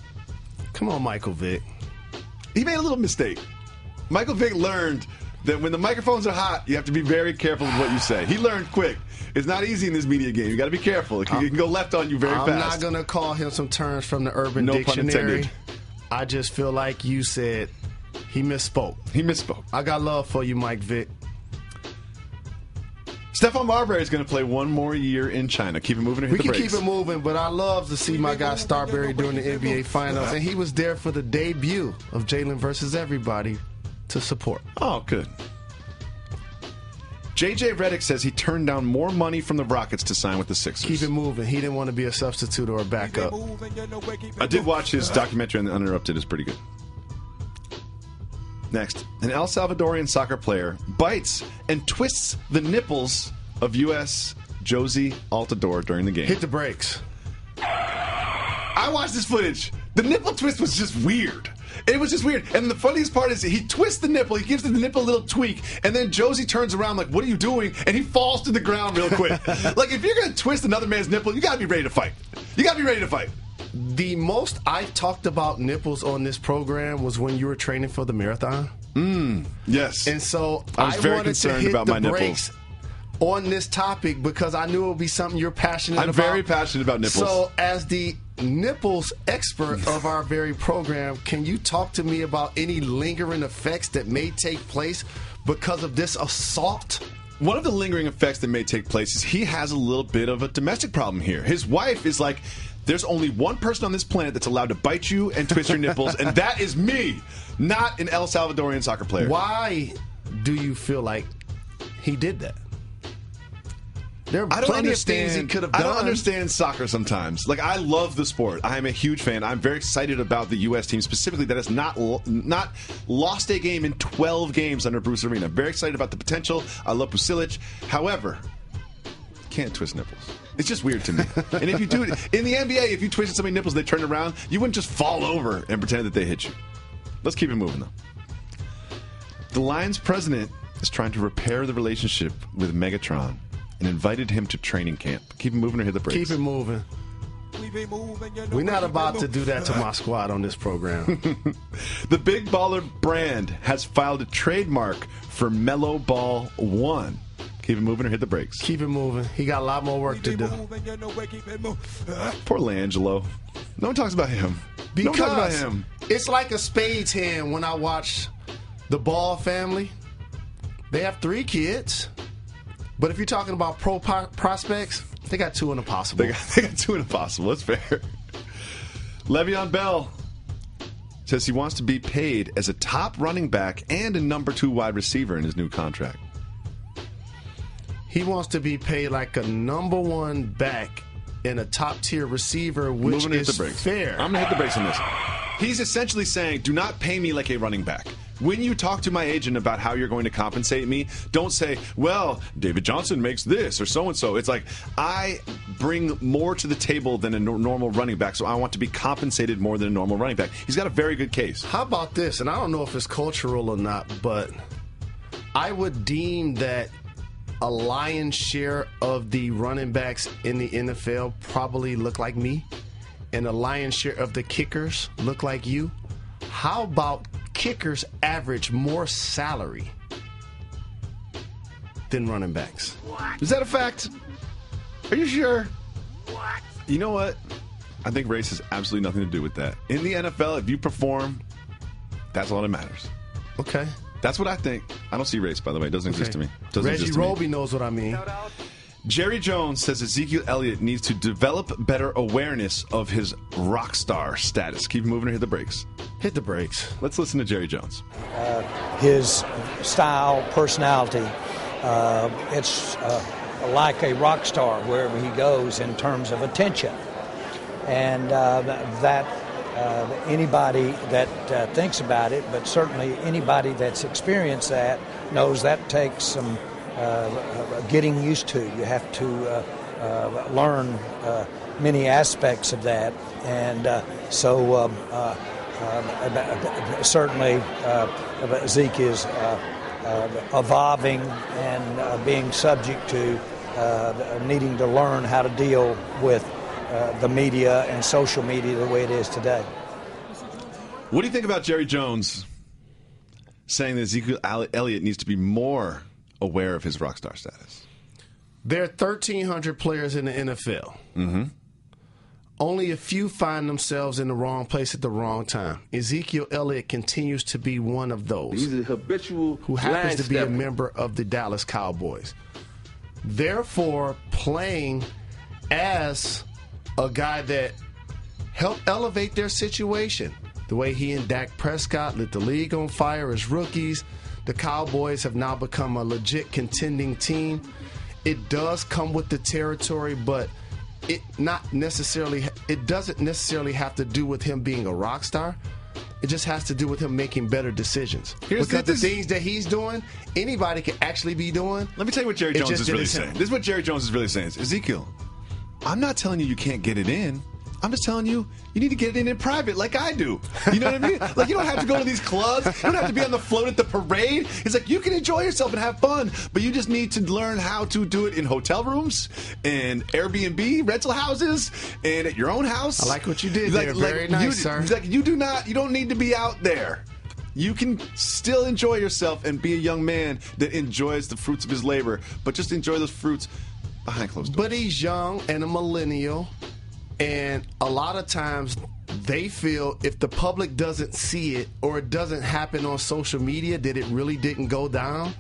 Come on, Michael Vick. He made a little mistake. Michael Vick learned that when the microphones are hot, you have to be very careful with what you say. He learned quick. It's not easy in this media game. You got to be careful. It can go left on you very fast. I'm not going to call him some terms from the Urban No Dictionary. pun intended. I just feel like you said he misspoke. He misspoke. I got love for you, Mike Vick. Stephon Marbury is going to play one more year in China. Keep it moving or hit the brakes. We can keep it moving, but I love to see my guy Starbury during the NBA Finals, and he was there for the debut of Jalen versus everybody to support. Oh, good. J.J. Redick says he turned down more money from the Rockets to sign with the Sixers. Keep it moving. He didn't want to be a substitute or a backup. I did watch his documentary on the Uninterrupted. It's pretty good. Next, an El Salvadorian soccer player bites and twists the nipples of U.S. Josie Altidore during the game. Hit the brakes. I watched this footage. The nipple twist was just weird. It was just weird. And the funniest part is he twists the nipple, he gives the nipple a little tweak, and then Josie turns around like, what are you doing? And he falls to the ground real quick. Like, if you're going to twist another man's nipple, you got to be ready to fight. You got to be ready to fight. The most I talked about nipples on this program was when you were training for the marathon. Yes. And so I was very wanted concerned to hit about the my nipples brakes on this topic because I knew it would be something you're passionate about. I'm very passionate about nipples. So as the nipples expert of our very program, can you talk to me about any lingering effects that may take place because of this assault? One of the lingering effects that may take place is he has a little bit of a domestic problem here. His wife is like, there's only one person on this planet that's allowed to bite you and twist your nipples, and that is me, not an El Salvadorian soccer player. Why do you feel like he did that? There are I don't plenty of things he understand. could have I done. don't understand soccer sometimes. Like, I love the sport. I am a huge fan. I'm very excited about the U.S. team specifically that has not lost a game in 12 games under Bruce Arena. I'm very excited about the potential. I love Pusilic. However, can't twist nipples. It's just weird to me. And if you do it in the NBA, if you twisted somebody's nipples, they turned around, you wouldn't just fall over and pretend that they hit you. Let's keep it moving, though. The Lions president is trying to repair the relationship with Megatron and invited him to training camp. Keep it moving or hit the brakes. Keep it moving. We're not about to do that to my squad on this program. The Big Baller brand has filed a trademark for Melo Ball 1. Keep it moving or hit the brakes. Keep it moving. He got a lot more work to do. Poor Langelo. No one talks about him. No one talks about him. It's like a spades hand when I watch the Ball family. They have 3 kids. But if you're talking about pro prospects, They got 2 in the possible. They got 2 in the possible. That's fair. Le'Veon Bell says he wants to be paid as a top running back and a number 2 wide receiver in his new contract. He wants to be paid like a number 1 back and a top-tier receiver, which is fair. I'm going to hit the brakes on this. He's essentially saying, do not pay me like a running back. When you talk to my agent about how you're going to compensate me, don't say, well, David Johnson makes this or so-and-so. It's like, I bring more to the table than a normal running back, so I want to be compensated more than a normal running back. He's got a very good case. How about this? And I don't know if it's cultural or not, but I would deem that a lion's share of the running backs in the NFL probably look like me, and a lion's share of the kickers look like you. How about kickers average more salary than running backs? What? Is that a fact? Are you sure? What? You know what? I think race has absolutely nothing to do with that. In the NFL, if you perform, that's all that matters. Okay. That's what I think. I don't see race, by the way. It doesn't exist to me. Reggie Roby knows what I mean. Jerry Jones says Ezekiel Elliott needs to develop better awareness of his rock star status. Keep moving or hit the brakes. Hit the brakes. Let's listen to Jerry Jones. His style, personality, it's like a rock star wherever he goes in terms of attention. And that anybody that thinks about it, but certainly anybody that's experienced that, knows that takes some getting used to. You have to learn many aspects of that, and certainly Zeke is evolving and being subject to needing to learn how to deal with the media and social media the way it is today. What do you think about Jerry Jones saying that Ezekiel Elliott needs to be more aware of his rock star status? There are 1,300 players in the NFL. Mm-hmm. Only a few find themselves in the wrong place at the wrong time. Ezekiel Elliott continues to be one of those. He's a habitual who happens to be a member of the Dallas Cowboys. Therefore, playing as a guy that helped elevate their situation, the way he and Dak Prescott lit the league on fire as rookies, the Cowboys have now become a legit contending team. It does come with the territory, but it doesn't necessarily have to do with him being a rock star. It just has to do with him making better decisions. Because the things that he's doing, anybody can actually be doing. Let me tell you what Jerry Jones is really saying. This is what Jerry Jones is really saying. Ezekiel, I'm not telling you can't get it in. I'm just telling you need to get it in private like I do. You know what I mean? Like, you don't have to go to these clubs. You don't have to be on the float at the parade. It's like you can enjoy yourself and have fun, but you just need to learn how to do it in hotel rooms and Airbnb rental houses and at your own house. I like what you did there. Very nice, sir. Like, you don't need to be out there. You can still enjoy yourself and be a young man that enjoys the fruits of his labor, but just enjoy those fruits behind closed doors. But he's young and a millennial. And a lot of times they feel if the public doesn't see it or it doesn't happen on social media that it really didn't go down.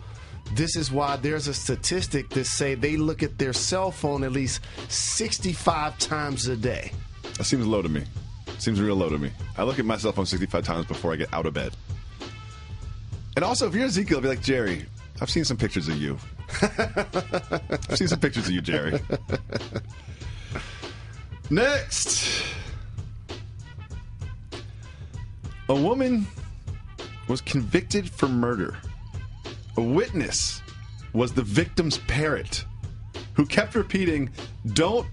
This is why there's a statistic that say they look at their cell phone at least 65 times a day. That seems low to me. Seems real low to me. I look at my cell phone 65 times before I get out of bed. And also, if you're Ezekiel, I'll be like, Jerry, I've seen some pictures of you. I've seen some pictures of you, Jerry. Next, a woman was convicted for murder. A witness was the victim's parrot, who kept repeating, "Don't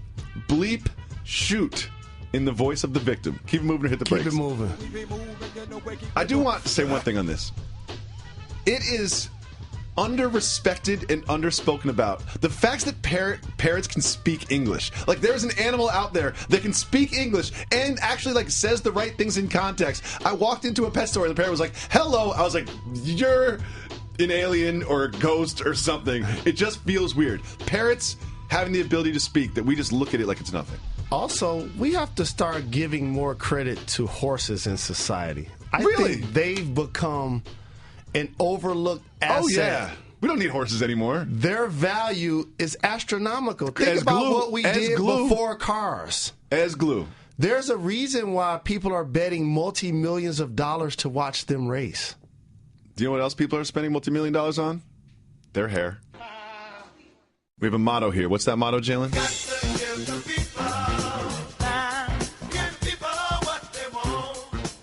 bleep shoot," in the voice of the victim. Keep it moving or hit the brakes. Keep it moving. I do want to say one thing on this. It is under-respected and under-spoken about. The fact that parrots can speak English. Like, there's an animal out there that can speak English and actually, like, says the right things in context. I walked into a pet store and the parrot was like, "Hello." I was like, "You're an alien or a ghost or something." It just feels weird. Parrots having the ability to speak, that we just look at it like it's nothing. Also, we have to start giving more credit to horses in society. I Really? think they've become an overlooked asset. Oh, yeah. We don't need horses anymore. Their value is astronomical. Think about what we did before cars. As glue. There's a reason why people are betting multi-millions of dollars to watch them race. Do you know what else people are spending multi-million dollars on? Their hair. We have a motto here. What's that motto, Jalen?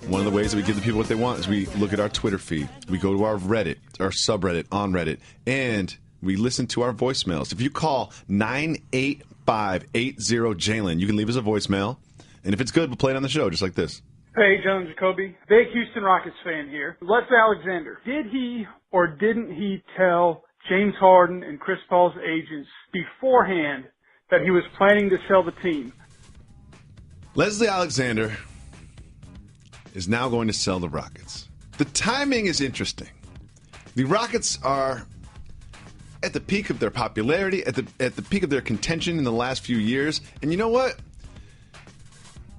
One of the ways that we give the people what they want is we look at our Twitter feed. We go to our Reddit, our subreddit on Reddit, and we listen to our voicemails. If you call 98580-JALEN, you can leave us a voicemail. And if it's good, we'll play it on the show, just like this. Hey, Jalen Jacoby. Big Houston Rockets fan here. Leslie Alexander. Did he or didn't he tell James Harden and Chris Paul's agents beforehand that he was planning to sell the team? Leslie Alexander is now going to sell the Rockets. The timing is interesting. The Rockets are at the peak of their popularity, at the peak of their contention in the last few years. And you know what?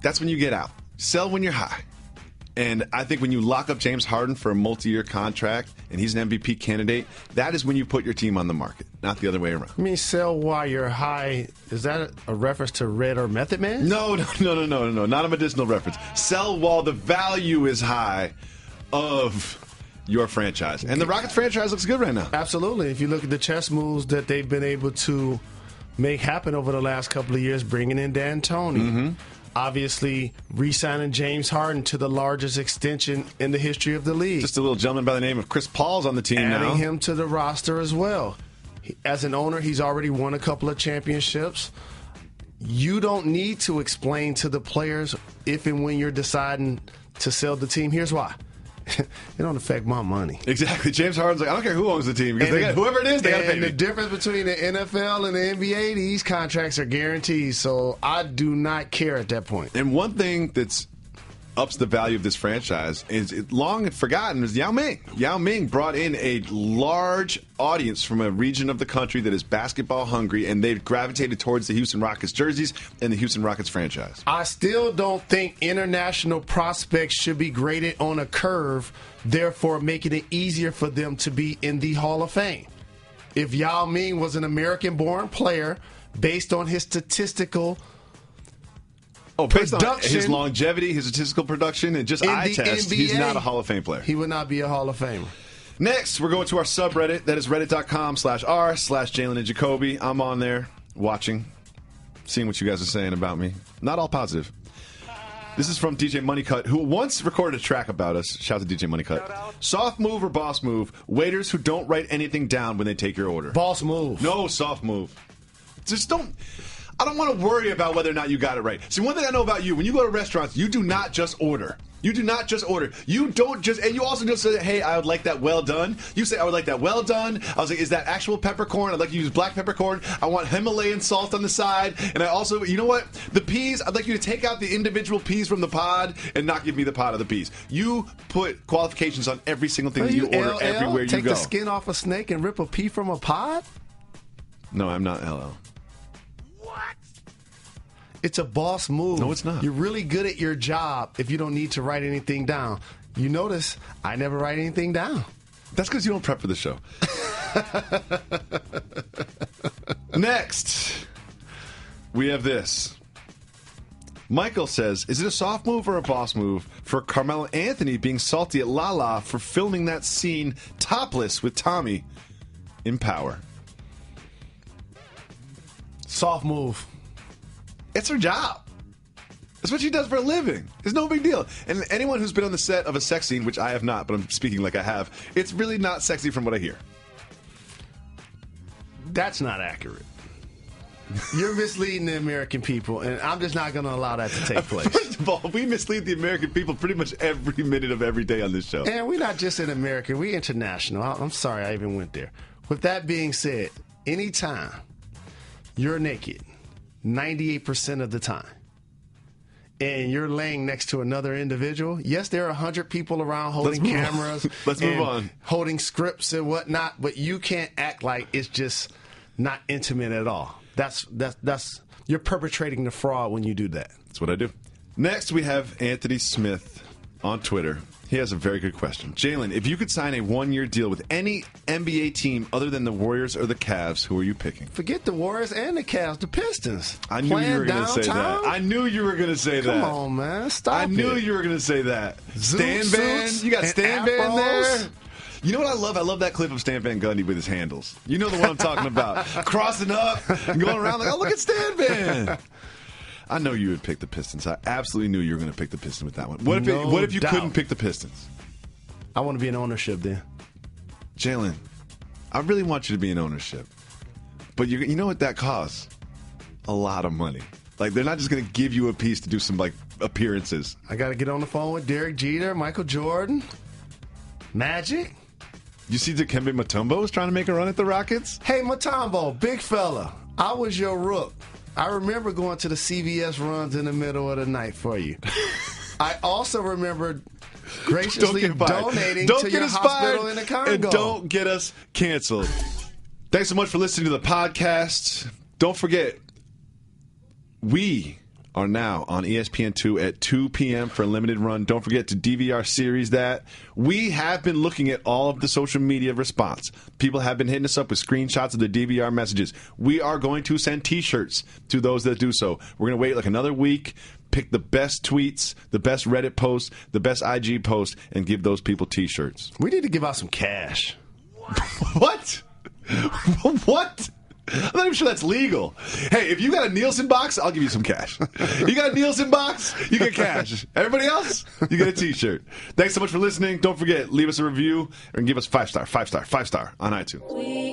That's when you get out. Sell when you're high. And I think when you lock up James Harden for a multi-year contract and he's an MVP candidate, that is when you put your team on the market, not the other way around. I mean, sell while you're high. Is that a reference to Red or Method Man? No. Not a medicinal reference. Sell while the value is high of your franchise. And the Rockets franchise looks good right now. Absolutely. If you look at the chess moves that they've been able to make happen over the last couple of years, bringing in D'Antoni. Obviously, re-signing James Harden to the largest extension in the history of the league. Just a little gentleman by the name of Chris Paul's on the team now. Adding him to the roster as well. As an owner, he's already won a couple of championships. You don't need to explain to the players if and when you're deciding to sell the team. Here's why. It don't affect my money. Exactly. James Harden's like, I don't care who owns the team. Because whoever it is, they got to pay me. And the difference between the NFL and the NBA, these contracts are guaranteed. So I do not care at that point. And one thing that's ups the value of this franchise is long forgotten is Yao Ming. Yao Ming brought in a large audience from a region of the country that is basketball hungry, and they've gravitated towards the Houston Rockets jerseys and the Houston Rockets franchise. I still don't think international prospects should be graded on a curve, therefore making it easier for them to be in the Hall of Fame. If Yao Ming was an American-born player based on his statistical based on his longevity, his statistical production, and just eye test, he's not a Hall of Fame player. He would not be a Hall of Famer. Next, we're going to our subreddit. That is reddit.com/r/Jalen and Jacoby. I'm on there watching, seeing what you guys are saying about me. Not all positive. This is from DJ Moneycut, who once recorded a track about us. Shout out to DJ Moneycut. Soft move or boss move? Waiters who don't write anything down when they take your order. Boss move. No, soft move. Just don't... I don't want to worry about whether or not you got it right. See, one thing I know about you, when you go to restaurants, you do not just order. You do not just order. You don't just, and you also don't say, hey, I would like that well done. You say, I would like that well done. I was like, is that actual peppercorn? I'd like to use black peppercorn. I want Himalayan salt on the side. And I also, you know what? The peas, I'd like you to take out the individual peas from the pod and not give me the pod of the peas. You put qualifications on every single thing that you order everywhere you go. Take the skin off a snake and rip a pea from a pod? No, I'm not LL. It's a boss move. No, it's not. You're really good at your job if you don't need to write anything down. You notice I never write anything down. That's because you don't prep for the show. Next, we have this. Michael says, is it a soft move or a boss move for Carmelo Anthony being salty at Lala for filming that scene topless with Tommy in Power? Soft move. It's her job. That's what she does for a living. It's no big deal. And anyone who's been on the set of a sex scene, which I have not, but I'm speaking like I have, it's really not sexy from what I hear. That's not accurate. You're misleading the American people, and I'm just not going to allow that to take place. First of all, we mislead the American people pretty much every minute of every day on this show. And we're not just in America. We're international. I'm sorry I even went there. With that being said, anytime you're naked, 98% of the time, and you're laying next to another individual, yes, there are 100 people around holding cameras. Let's move on. Holding scripts and whatnot, but you can't act like it's just not intimate at all. That's you're perpetrating the fraud when you do that. That's what I do. Next, we have Anthony Smith on Twitter. He has a very good question. Jalen, if you could sign a one-year deal with any NBA team other than the Warriors or the Cavs, who are you picking? Forget the Warriors and the Cavs, the Pistons. I knew you were going to say that. I knew you were going to say that. Come on, man. Stop it. I knew you were going to say that. Stan Van. You got Stan Van there. You know what I love? I love that clip of Stan Van Gundy with his handles. You know the one I'm talking about. Crossing up and going around like, oh, look at Stan Van. I know you would pick the Pistons. I absolutely knew you were going to pick the Pistons with that one. What if you couldn't pick the Pistons? I want to be in ownership then. Jalen, I really want you to be in ownership. But you know what that costs? A lot of money. Like, they're not just going to give you a piece to do some, like, appearances. I got to get on the phone with Derek Jeter, Michael Jordan, Magic. You see Dikembe Mutombo is trying to make a run at the Rockets? Hey, Mutombo, big fella, I was your rook. I remember going to the CVS runs in the middle of the night for you. I also remember graciously donating to your hospital in the Congo. And don't get us canceled. Thanks so much for listening to the podcast. Don't forget, we are now on ESPN2 at 2 p.m. for a limited run. Don't forget to DVR series that. We have been looking at all of the social media response. People have been hitting us up with screenshots of the DVR messages. We are going to send T-shirts to those that do so. We're going to wait like another week, pick the best tweets, the best Reddit posts, the best IG posts, and give those people T-shirts. We need to give out some cash. What? What? I'm not even sure that's legal. Hey, if you got a Nielsen box, I'll give you some cash. You got a Nielsen box, you get cash. Everybody else, you get a T-shirt. Thanks so much for listening. Don't forget, leave us a review and give us 5-star on iTunes.